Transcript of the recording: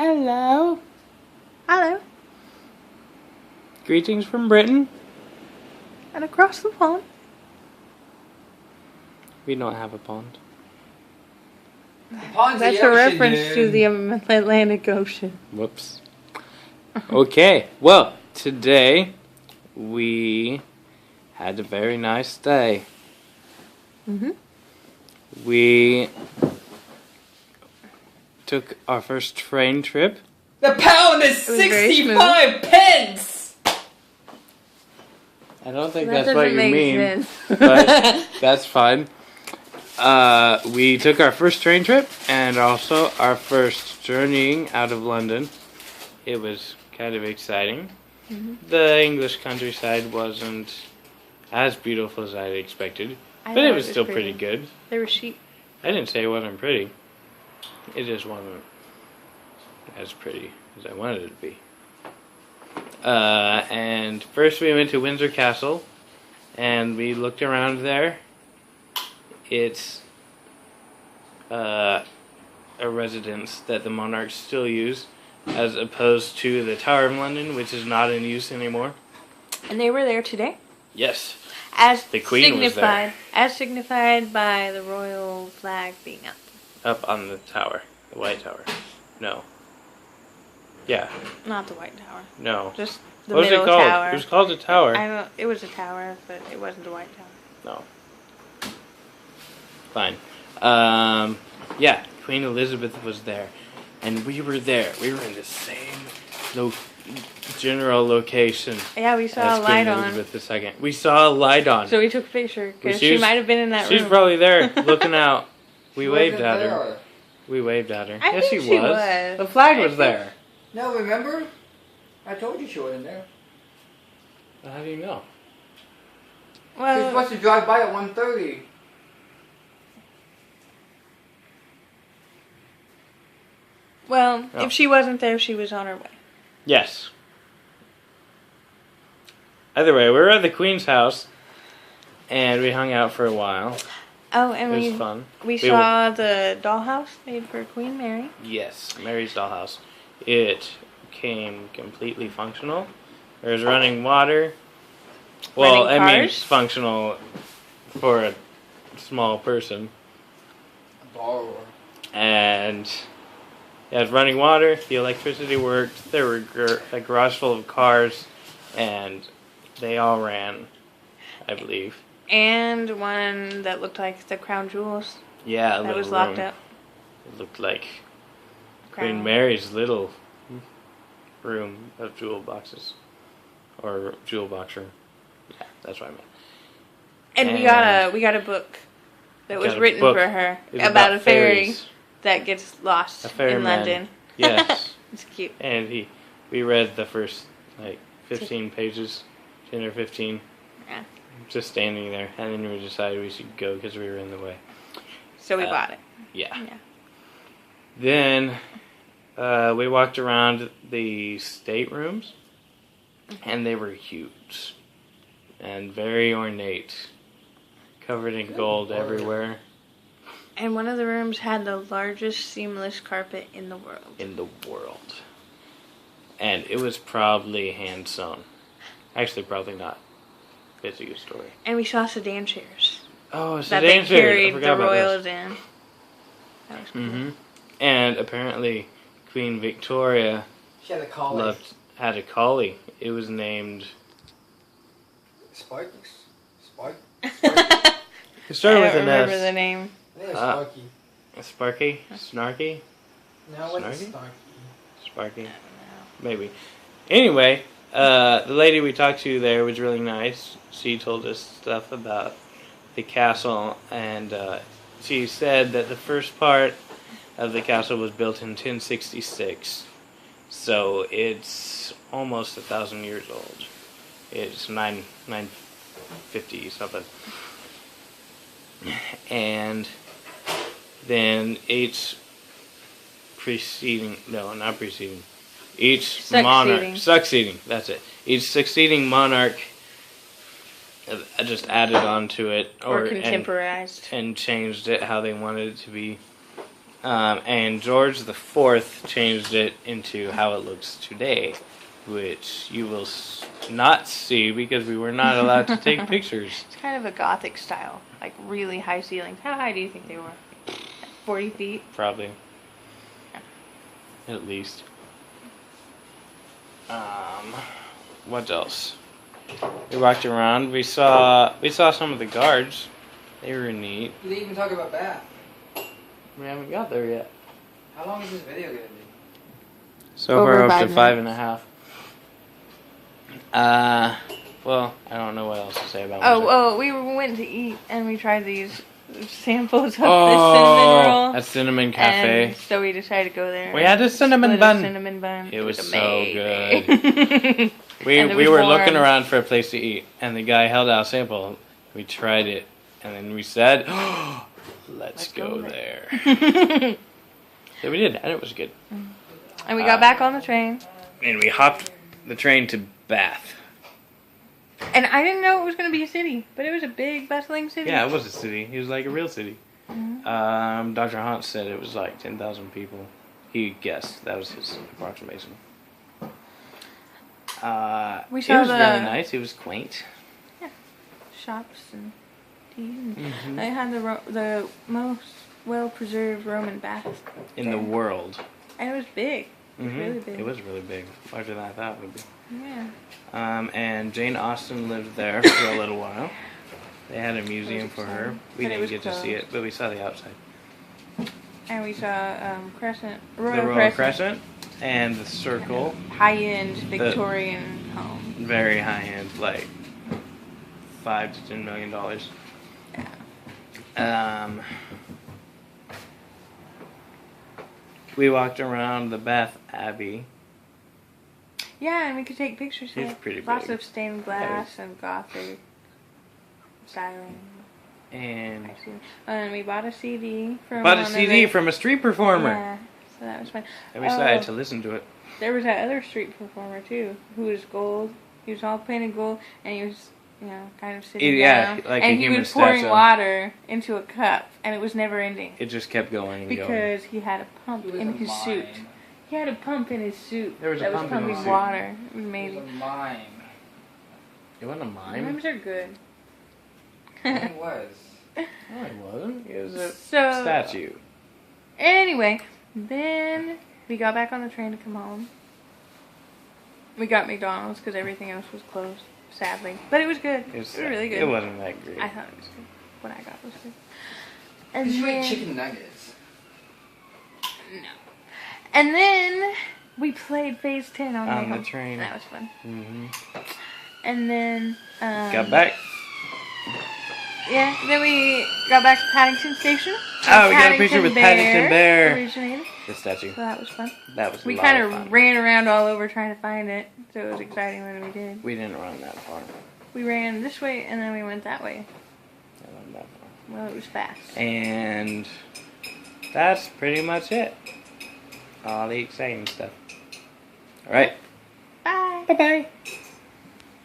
Hello. Hello. Greetings from Britain. And across the pond. We don't have a pond. That's a reference to the Atlantic Ocean. Whoops. Okay, well, today we had a very nice day. Mm-hmm. We took our first train trip. The pound is 65 pence! I don't think That that's what doesn't you make mean, sense. but that's fine. We took our first train trip and also our first journeying out of London. It was kind of exciting. Mm-hmm. The English countryside wasn't as beautiful as I expected, I but thought it was still pretty good. There were sheep. I didn't say it wasn't pretty. It just wasn't as pretty as I wanted it to be. And first we went to Windsor Castle, and we looked around there. It's a residence that the monarchs still use, as opposed to the Tower of London, which is not in use anymore. And they were there today? Yes. As The Queen was there. As signified by the royal flag being up. Up on the tower. The White Tower. No. Yeah. Not the White Tower. No. Just the What was middle it called? tower. It was called a tower. It was a tower, but it wasn't the White Tower. No. Fine. Yeah, Queen Elizabeth was there. And we were there. We were in the same general location Yeah, we saw as a light Queen on. Elizabeth II. We saw a light on. So we took a picture, because She she was- might have been in that She's room. probably there, looking out. We She waved wasn't at her. there. We waved at her. I Yes, think she she was. was. The flag I was think- there. No, remember? I told you she wasn't there. How do you know? She was Well, supposed to drive by at 1:30. Oh. if she wasn't there, she was on her way. Yes. Either way, we were at the Queen's house, and we hung out for a while. Oh, and It was fun. we saw the dollhouse made for Queen Mary. Yes, Mary's dollhouse. It came completely functional. There was running water. Well, Running I mean, cars? functional for a small person. A borrower. And it had running water. The electricity worked. There were a garage full of cars, and they all ran, I believe. And one that looked like the crown jewels Yeah, a that little was locked room. up. It looked like Crown. Queen Mary's little room of jewel boxes. Or jewel box room. Yeah, that's what I meant. And we got a book that was Got a written book. for her It's about a fairy fairies. that gets lost A in ferryman. London. Yes. It's cute. And we read the first, 15 pages. 10 or 15. Yeah. Just standing there. And then we decided we should go because we were in the way. So we bought it. Yeah. Yeah. Then we walked around the staterooms, and they were huge and very ornate, covered in gold everywhere And one of the rooms had the largest seamless carpet in the world. in the world. And it was probably hand sewn. Actually, probably not. It's a good story. And we saw sedan chairs Oh, that they sedan chairs. I carried forgot the about royals in. That was cool. Mm-hmm. And apparently, Queen Victoria She had a collie. had a collie. It was named. Sparky? Sparky? It started I with don't an remember S. the name. I think it was Ah. Sparky. Sparky? Snarky? No, it wasn't Snarky? Sparky. Sparky? Maybe. Anyway, the lady we talked to there was really nice. She told us stuff about the castle, and she said that the first part of the castle was built in 1066. So it's almost 1,000 years old. It's 950 something. And then each succeeding, that's it. Each succeeding monarch just added on to it Or contemporized. and changed it how they wanted it to be And George the Fourth changed it into how it looks today, which you will not see because we were not allowed to take pictures. It's kind of a gothic style, like really high ceilings. How high do you think they were? 40 feet? Probably. At least. What else? We walked around. We saw some of the guards. They were neat. Did they even talk about Bath? We haven't got there yet. How long is this video gonna be? So Over far up to 5 5.5. Well, I don't know what else to say about Oh, myself. we went to eat and we tried these samples of the cinnamon roll. At Cinnamon Cafe. And so we decided to go there. We had a cinnamon split bun. Cinnamon bun. It was so good. We And it we was were looking warm. around for a place to eat, and the guy held out a sample. We tried it, and then we said, "Let's go there." So we did, and it was good. And we got back on the train. And we hopped the train to Bath. And I didn't know it was going to be a city, but it was a big, bustling city. Yeah, it was a city. It was like a real city. Mhm. Dr. Hunt said it was like 10,000 people. He guessed. That was his approximation. We It saw was the- really nice. It was quaint. Shops and tea. And Mhm. they had the most well-preserved Roman bath. In the world. And it was big. Mhm. Really big. It was really big. Larger than I thought it would be. Yeah. And Jane Austen lived there for a little while. They had a museum for her. We But it didn't was get to see closed. it, but we saw the outside. And we saw Crescent, The Royal Crescent and the Circle. high-end Victorian home. Very high end, like $5 to $10 million. We walked around the Bath Abbey. Yeah, and we could take pictures It's here. pretty Lots big. of stained glass and Gothic styling. And And we bought a CD from bought a one of CD the- from a street performer. Yeah, so that was fun. And we decided Oh, to listen to it. There was that other street performer too, who was gold. He was all painted gold, and he was, kind of sitting Yeah, down. like a and he human was pouring statue. water into a cup, and it was never ending It just kept going and going. because he had a pump It was in a his suit. mime. He had a pump in his suit There was a that pump was in his pumping suit. water. It was It was amazing. a mime. It wasn't a mime. Mimes are good. It was. No, it wasn't. It was a So statue. anyway, then we got back on the train to come home. We got McDonald's because everything else was closed, sadly. But it was good. It was really good. It wasn't that great. I thought it was good. What I got was good. And Did you eat then, chicken nuggets? no. And then we played Phase 10 on, On way the home. train. That was fun. hmm And then Got back. Yeah. Then we got back to Paddington Station. Oh, we got a picture with Paddington Bear. Originated. The statue. So that was fun. That was a We lot kind of of fun. ran around all over trying to find it, so it was exciting when we did. We didn't run that far. We ran this way and then we went that way. Not run that far. Well, it was fast. And that's pretty much it. All the exciting stuff. All right. Bye. Bye bye.